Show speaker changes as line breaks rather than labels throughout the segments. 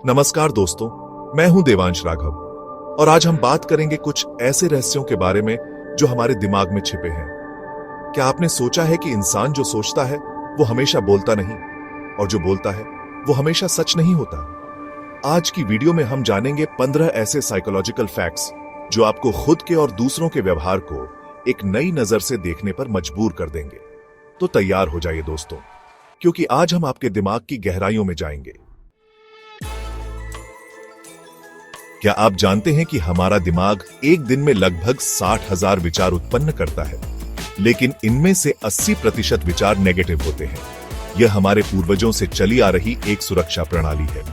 नमस्कार दोस्तों, मैं हूं देवांश राघव और आज हम बात करेंगे कुछ ऐसे रहस्यों के बारे में जो हमारे दिमाग में छिपे हैं। क्या आपने सोचा है कि इंसान जो सोचता है वो हमेशा बोलता नहीं और जो बोलता है वो हमेशा सच नहीं होता? आज की वीडियो में हम जानेंगे 15 ऐसे साइकोलॉजिकल फैक्ट्स जो आपको खुद के और दूसरों के व्यवहार को एक नई नजर से देखने पर मजबूर कर देंगे। तो तैयार हो जाइए दोस्तों, क्योंकि आज हम आपके दिमाग की गहराइयों में जाएंगे। क्या आप जानते हैं कि हमारा दिमाग एक दिन में लगभग 60,000 विचार उत्पन्न करता है, लेकिन इनमें से 80% विचार नेगेटिव होते हैं। यह हमारे पूर्वजों से चली आ रही एक सुरक्षा प्रणाली है।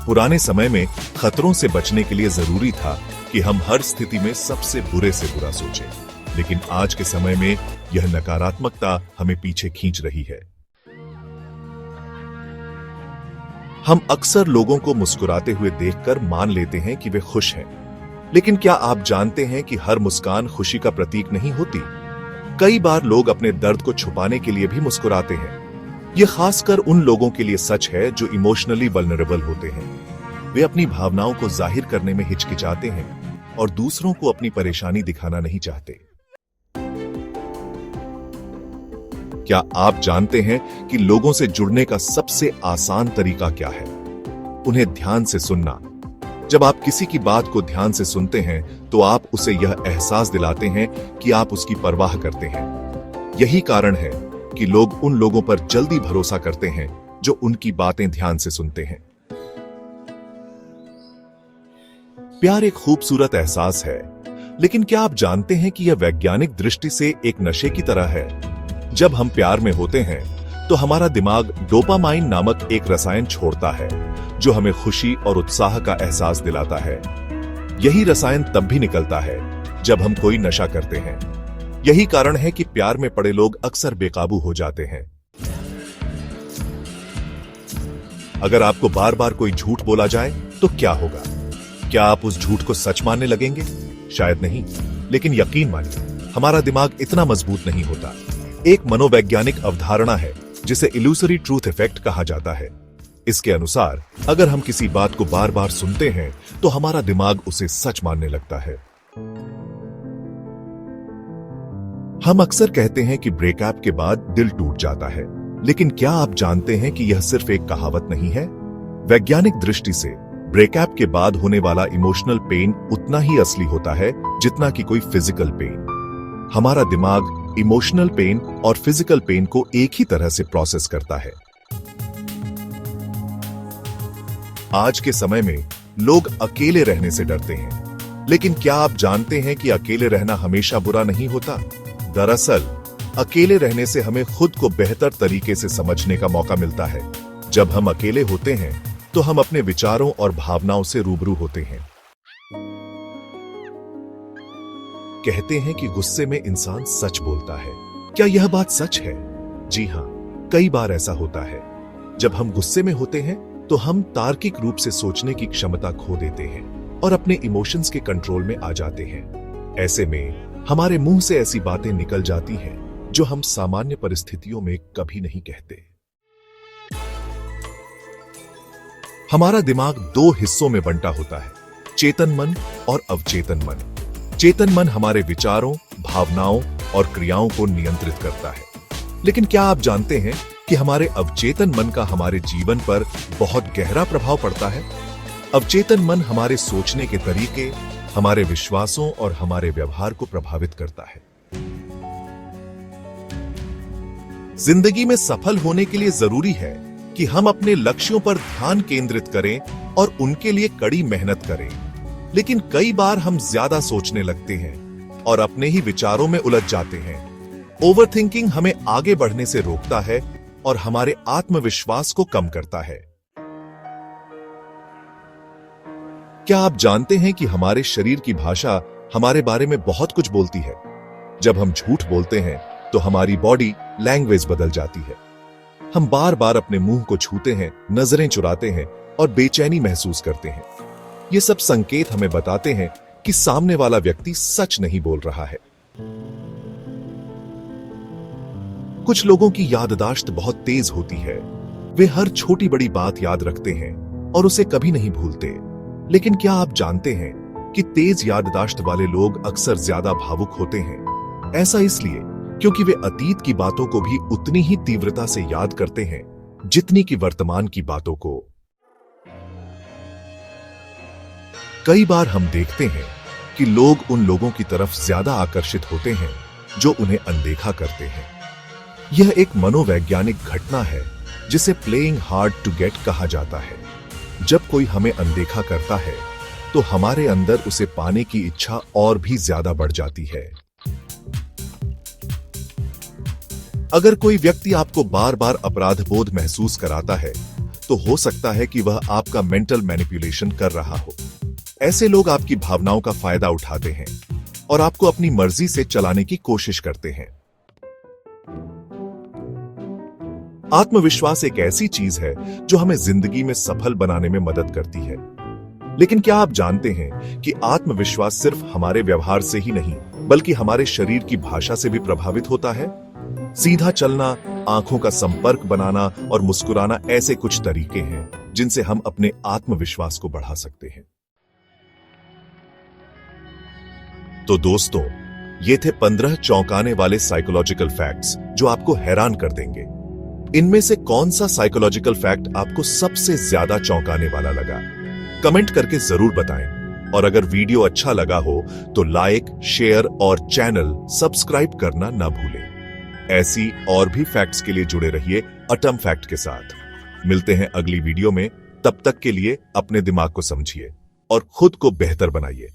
पुराने समय में खतरों से बचने के लिए जरूरी था कि हम हर स्थिति में सबसे बुरे से बुरा सोचें, लेकिन आज के समय में यह नकारात्मकता हमें पीछे खींच रही है। हम अक्सर लोगों को मुस्कुराते हुए देखकर मान लेते हैं कि वे खुश हैं, लेकिन क्या आप जानते हैं कि हर मुस्कान खुशी का प्रतीक नहीं होती? कई बार लोग अपने दर्द को छुपाने के लिए भी मुस्कुराते हैं। यह खासकर उन लोगों के लिए सच है जो इमोशनली वल्नरेबल होते हैं। वे अपनी भावनाओं को जाहिर करने में हिचकिचाते हैं और दूसरों को अपनी परेशानी दिखाना नहीं चाहते। क्या आप जानते हैं कि लोगों से जुड़ने का सबसे आसान तरीका क्या है? उन्हें ध्यान से सुनना। जब आप किसी की बात को ध्यान से सुनते हैं तो आप उसे यह एहसास दिलाते हैं कि आप उसकी परवाह करते हैं। यही कारण है कि लोग उन लोगों पर जल्दी भरोसा करते हैं जो उनकी बातें ध्यान से सुनते हैं। प्यार एक खूबसूरत एहसास है, लेकिन क्या आप जानते हैं कि यह वैज्ञानिक दृष्टि से एक नशे की तरह है? जब हम प्यार में होते हैं तो हमारा दिमाग डोपामाइन नामक एक रसायन छोड़ता है जो हमें खुशी और उत्साह का एहसास दिलाता है। यही रसायन तब भी निकलता है जब हम कोई नशा करते हैं। यही कारण है कि प्यार में पड़े लोग अक्सर बेकाबू हो जाते हैं। अगर आपको बार बार कोई झूठ बोला जाए तो क्या होगा? क्या आप उस झूठ को सच मानने लगेंगे? शायद नहीं, लेकिन यकीन मानिए, हमारा दिमाग इतना मजबूत नहीं होता। एक मनोवैज्ञानिक अवधारणा है जिसे इल्यूसरी ट्रूथ इफेक्ट कहा जाता है। इसके अनुसार अगर हम किसी बात को बार बार सुनते हैं तो हमारा दिमाग उसे सच मानने लगता है। हम अक्सर कहते हैं कि ब्रेकअप के बाद दिल टूट जाता है, लेकिन क्या आप जानते हैं कि यह सिर्फ एक कहावत नहीं है? वैज्ञानिक दृष्टि से ब्रेकअप के बाद होने वाला इमोशनल पेन उतना ही असली होता है जितना कि कोई फिजिकल पेन। हमारा दिमाग इमोशनल पेन और फिजिकल पेन को एक ही तरह से प्रोसेस करता है। आज के समय में लोग अकेले रहने से डरते हैं, लेकिन क्या आप जानते हैं कि अकेले रहना हमेशा बुरा नहीं होता? दरअसल अकेले रहने से हमें खुद को बेहतर तरीके से समझने का मौका मिलता है। जब हम अकेले होते हैं तो हम अपने विचारों और भावनाओं से रूबरू होते हैं। कहते हैं कि गुस्से में इंसान सच बोलता है। क्या यह बात सच है? जी हां, कई बार ऐसा होता है। जब हम गुस्से में होते हैं तो हम तार्किक रूप से सोचने की क्षमता खो देते हैं और अपने इमोशंस के कंट्रोल में आ जाते हैं। ऐसे में हमारे मुंह से ऐसी बातें निकल जाती हैं जो हम सामान्य परिस्थितियों में कभी नहीं कहते। हमारा दिमाग दो हिस्सों में बंटा होता है, चेतन मन और अवचेतन मन। चेतन मन हमारे विचारों, भावनाओं और क्रियाओं को नियंत्रित करता है, लेकिन क्या आप जानते हैं कि हमारे अवचेतन मन का हमारे जीवन पर बहुत गहरा प्रभाव पड़ता है? अवचेतन मन हमारे सोचने के तरीके, हमारे विश्वासों और हमारे व्यवहार को प्रभावित करता है। जिंदगी में सफल होने के लिए जरूरी है कि हम अपने लक्ष्यों पर ध्यान केंद्रित करें और उनके लिए कड़ी मेहनत करें। लेकिन कई बार हम ज्यादा सोचने लगते हैं और अपने ही विचारों में उलझ जाते हैं। ओवरथिंकिंग हमें आगे बढ़ने से रोकता है और हमारे आत्मविश्वास को कम करता है। क्या आप जानते हैं कि हमारे शरीर की भाषा हमारे बारे में बहुत कुछ बोलती है? जब हम झूठ बोलते हैं तो हमारी बॉडी लैंग्वेज बदल जाती है। हम बार बार अपने मुंह को छूते हैं, नजरें चुराते हैं और बेचैनी महसूस करते हैं। ये सब संकेत हमें बताते हैं कि सामने वाला व्यक्ति सच नहीं बोल रहा है। कुछ लोगों की याददाश्त बहुत तेज होती है। वे हर छोटी बड़ी बात याद रखते हैं, और उसे कभी नहीं भूलते। लेकिन क्या आप जानते हैं कि तेज याददाश्त वाले लोग अक्सर ज्यादा भावुक होते हैं? ऐसा इसलिए क्योंकि वे अतीत की बातों को भी उतनी ही तीव्रता से याद करते हैं जितनी कि वर्तमान की बातों को। कई बार हम देखते हैं कि लोग उन लोगों की तरफ ज्यादा आकर्षित होते हैं जो उन्हें अनदेखा करते हैं। यह एक मनोवैज्ञानिक घटना है जिसे प्लेइंग हार्ड टू गेट कहा जाता है। जब कोई हमें अनदेखा करता है तो हमारे अंदर उसे पाने की इच्छा और भी ज्यादा बढ़ जाती है। अगर कोई व्यक्ति आपको बार बार अपराध बोध महसूस कराता है तो हो सकता है कि वह आपका मेंटल मैनिपुलेशन कर रहा हो। ऐसे लोग आपकी भावनाओं का फायदा उठाते हैं और आपको अपनी मर्जी से चलाने की कोशिश करते हैं। आत्मविश्वास एक ऐसी चीज है जो हमें जिंदगी में सफल बनाने में मदद करती है। लेकिन क्या आप जानते हैं कि आत्मविश्वास सिर्फ हमारे व्यवहार से ही नहीं बल्कि हमारे शरीर की भाषा से भी प्रभावित होता है? सीधा चलना, आंखों का संपर्क बनाना और मुस्कुराना ऐसे कुछ तरीके हैं जिनसे हम अपने आत्मविश्वास को बढ़ा सकते हैं। तो दोस्तों, ये थे 15 चौंकाने वाले साइकोलॉजिकल फैक्ट्स जो आपको हैरान कर देंगे। इनमें से कौन सा साइकोलॉजिकल फैक्ट आपको सबसे ज्यादा चौंकाने वाला लगा? कमेंट करके जरूर बताएं। और अगर वीडियो अच्छा लगा हो तो लाइक, शेयर और चैनल सब्सक्राइब करना ना भूलें। ऐसी और भी फैक्ट्स के लिए जुड़े रहिए अटम फैक्ट के साथ। मिलते हैं अगली वीडियो में। तब तक के लिए अपने दिमाग को समझिए और खुद को बेहतर बनाइए।